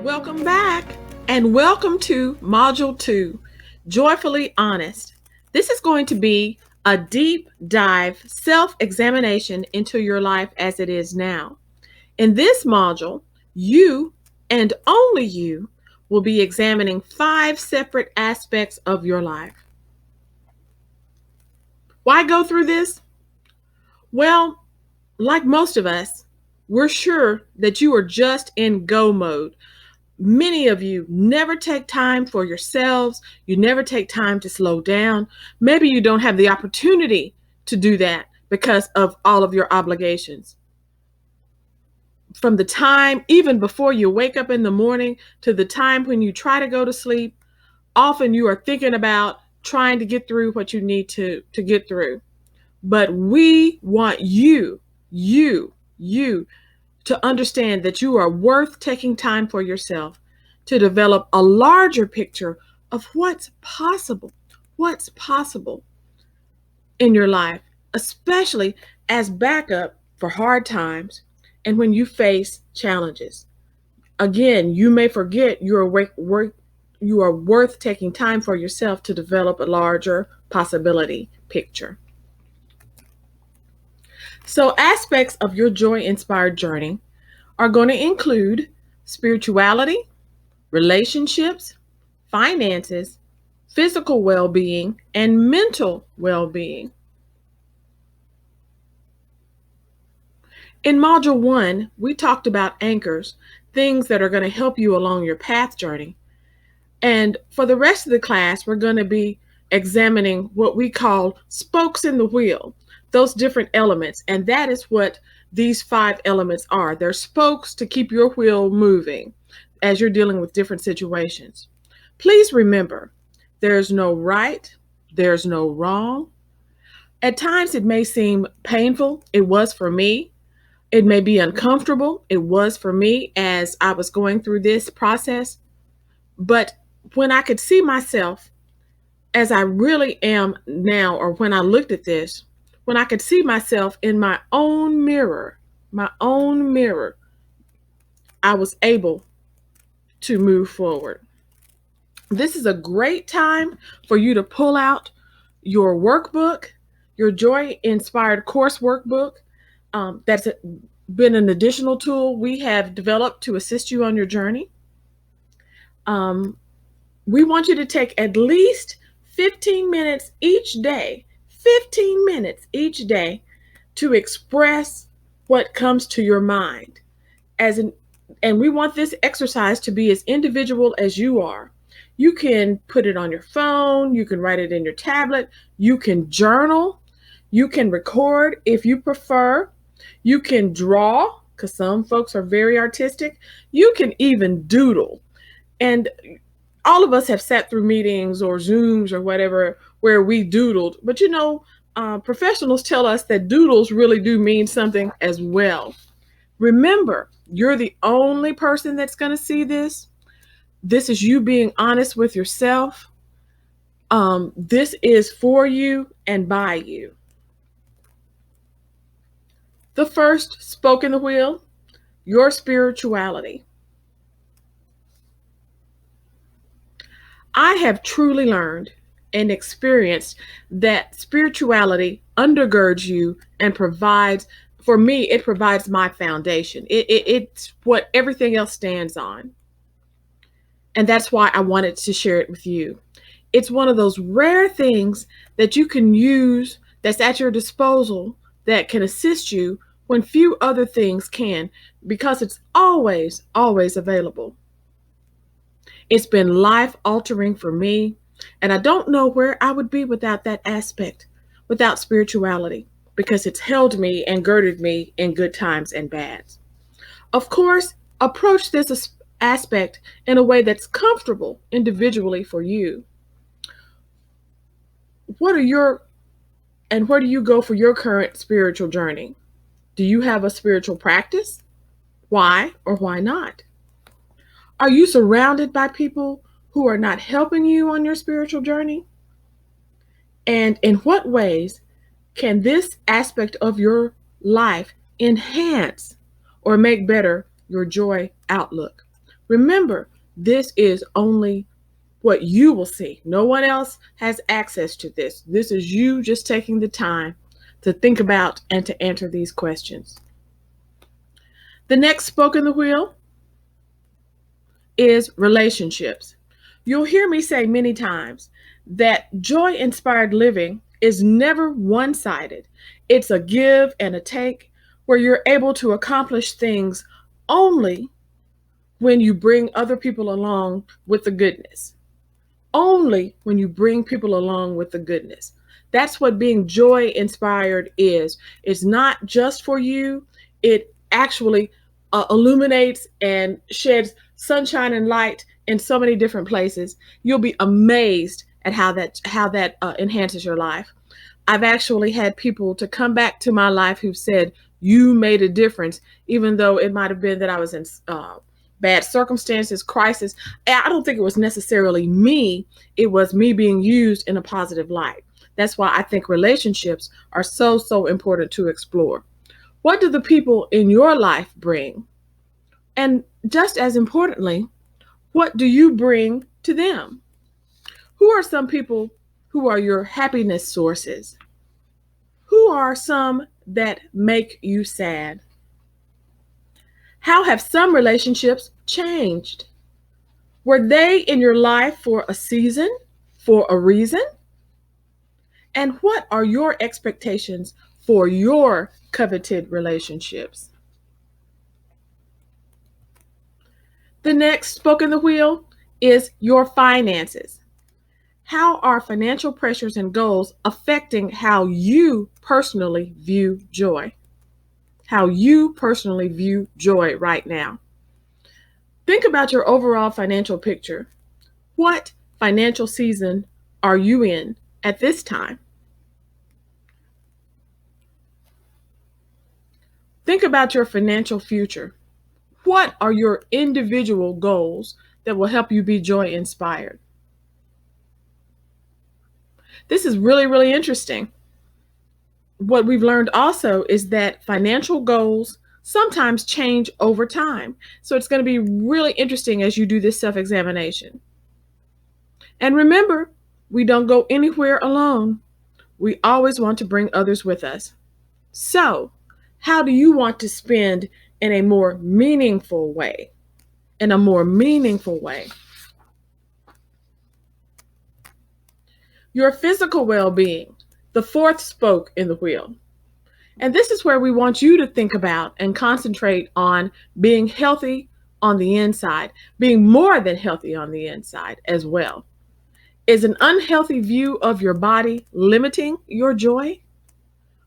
Welcome back and welcome to Module 2, Joyfully Honest. This is going to be a deep dive self-examination into your life as it is now. In this module, you and only you will be examining 5 separate aspects of your life. Why go through this? Well, like most of us, we're sure that you are just in go mode. Many of you never take time for yourselves. You never take time to slow down. Maybe you don't have the opportunity to do that because of all of your obligations. From the time, even before you wake up in the morning, to the time when you try to go to sleep, often you are thinking about trying to get through what you need to get through. But we want you to understand that you are worth taking time for yourself to develop a larger picture of what's possible in your life, especially as backup for hard times and when you face challenges. Again, you may forget you are worth taking time for yourself to develop a larger possibility picture. So, aspects of your joy inspired journey are going to include spirituality, relationships, finances, physical well being, and mental well being. In Module 1, we talked about anchors, things that are going to help you along your path journey. And for the rest of the class, we're going to be examining what we call spokes in the wheel, those different elements. And that is what these 5 elements are. They're spokes to keep your wheel moving as you're dealing with different situations. Please remember, there's no right, there's no wrong. At times it may seem painful. It was for me. It may be uncomfortable. It was for me as I was going through this process. But when I could see myself as I really am now, or when I looked at this, when I could see myself in my own mirror, I was able to move forward. This is a great time for you to pull out your workbook, your Joy Inspired Course Workbook. That's been an additional tool we have developed to assist you on your journey. We want you to take at least 15 minutes each day, 15 minutes each day to express what comes to your mind. And we want this exercise to be as individual as you are. You can put it on your phone, you can write it in your tablet, you can journal, you can record if you prefer, you can draw, because some folks are very artistic, you can even doodle. And all of us have sat through meetings or Zooms or whatever where we doodled, but professionals tell us that doodles really do mean something as well. Remember, you're the only person that's going to see this. This is you being honest with yourself. This is for you and by you. The first spoke in the wheel, your spirituality. I have truly learned and experienced that spirituality undergirds you and provides, for me, it provides my foundation. It's what everything else stands on. And that's why I wanted to share it with you. It's one of those rare things that you can use that's at your disposal that can assist you when few other things can, because it's always available. It's been life altering for me, and I don't know where I would be without that aspect, without spirituality, because it's held me and girded me in good times and bad. Of course, approach this aspect in a way that's comfortable individually for you. Where do you go for your current spiritual journey? Do you have a spiritual practice? Why or why not? Are you surrounded by people who are not helping you on your spiritual journey? And in what ways can this aspect of your life enhance or make better your joy outlook? Remember, this is only what you will see. No one else has access to this. This is you just taking the time to think about and to answer these questions. The next spoke in the wheel is relationships. You'll hear me say many times that joy-inspired living is never one-sided. It's a give and a take where you're able to accomplish things only when you bring other people along with the goodness. Only when you bring people along with the goodness. That's what being joy inspired is. It's not just for you. It actually illuminates and sheds sunshine and light in so many different places. You'll be amazed at how that enhances your life. I've actually had people to come back to my life who've said, you made a difference, even though it might have been that I was in bad circumstances, crisis. I don't think it was necessarily me. It was me being used in a positive light. That's why I think relationships are so, so important to explore. What do the people in your life bring? And just as importantly, what do you bring to them? Who are some people who are your happiness sources? Who are some that make you sad? How have some relationships changed? Were they in your life for a season, for a reason? And what are your expectations for your coveted relationships? The next spoke in the wheel is your finances. How are financial pressures and goals affecting how you personally view joy? How you personally view joy right now. Think about your overall financial picture. What financial season are you in at this time? Think about your financial future. What are your individual goals that will help you be joy inspired? This is really, really interesting. What we've learned also is that financial goals sometimes change over time. So it's going to be really interesting as you do this self-examination. And remember, we don't go anywhere alone. We always want to bring others with us. So, how do you want to spend in a more meaningful way? In a more meaningful way. Your physical well-being, the fourth spoke in the wheel. And this is where we want you to think about and concentrate on being healthy on the inside, being more than healthy on the inside as well. Is an unhealthy view of your body limiting your joy?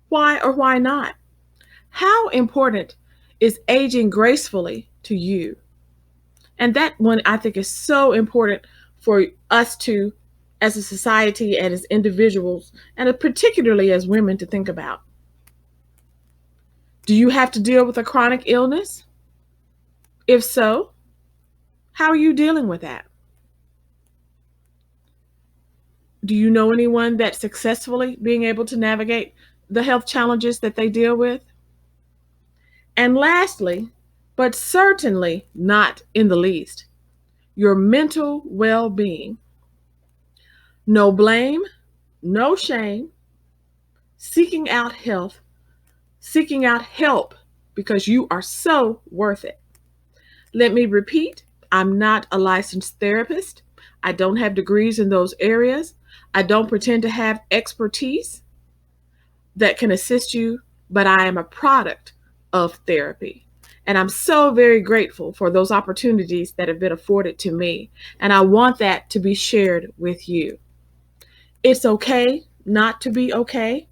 Why or why not? How important is aging gracefully to you? And that one I think is so important for us to, as a society and as individuals, and particularly as women, to think about. Do you have to deal with a chronic illness? If so, how are you dealing with that? Do you know anyone that's successfully being able to navigate the health challenges that they deal with? And lastly, but certainly not in the least, your mental well-being. No blame, no shame, seeking out health, seeking out help because you are so worth it. Let me repeat, I'm not a licensed therapist. I don't have degrees in those areas. I don't pretend to have expertise that can assist you, but I am a product of therapy. And I'm so very grateful for those opportunities that have been afforded to me. And I want that to be shared with you. It's okay not to be okay.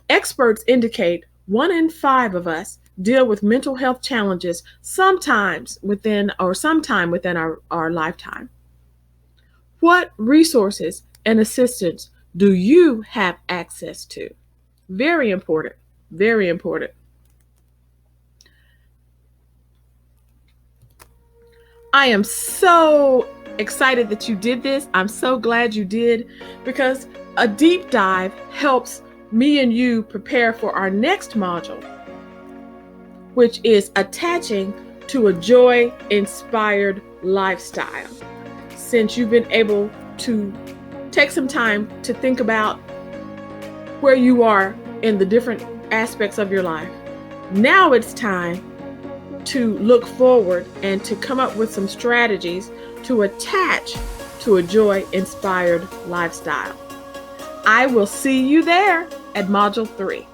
Experts indicate 1 in 5 of us deal with mental health challenges sometime within our lifetime. What resources and assistance do you have access to? Very important, very important. I am so excited that you did this. I'm so glad you did, because a deep dive helps me and you prepare for our next module, which is attaching to a joy-inspired lifestyle. Since you've been able to take some time to think about where you are in the different aspects of your life, now it's time to look forward and to come up with some strategies to attach to a joy-inspired lifestyle. I will see you there at Module 3.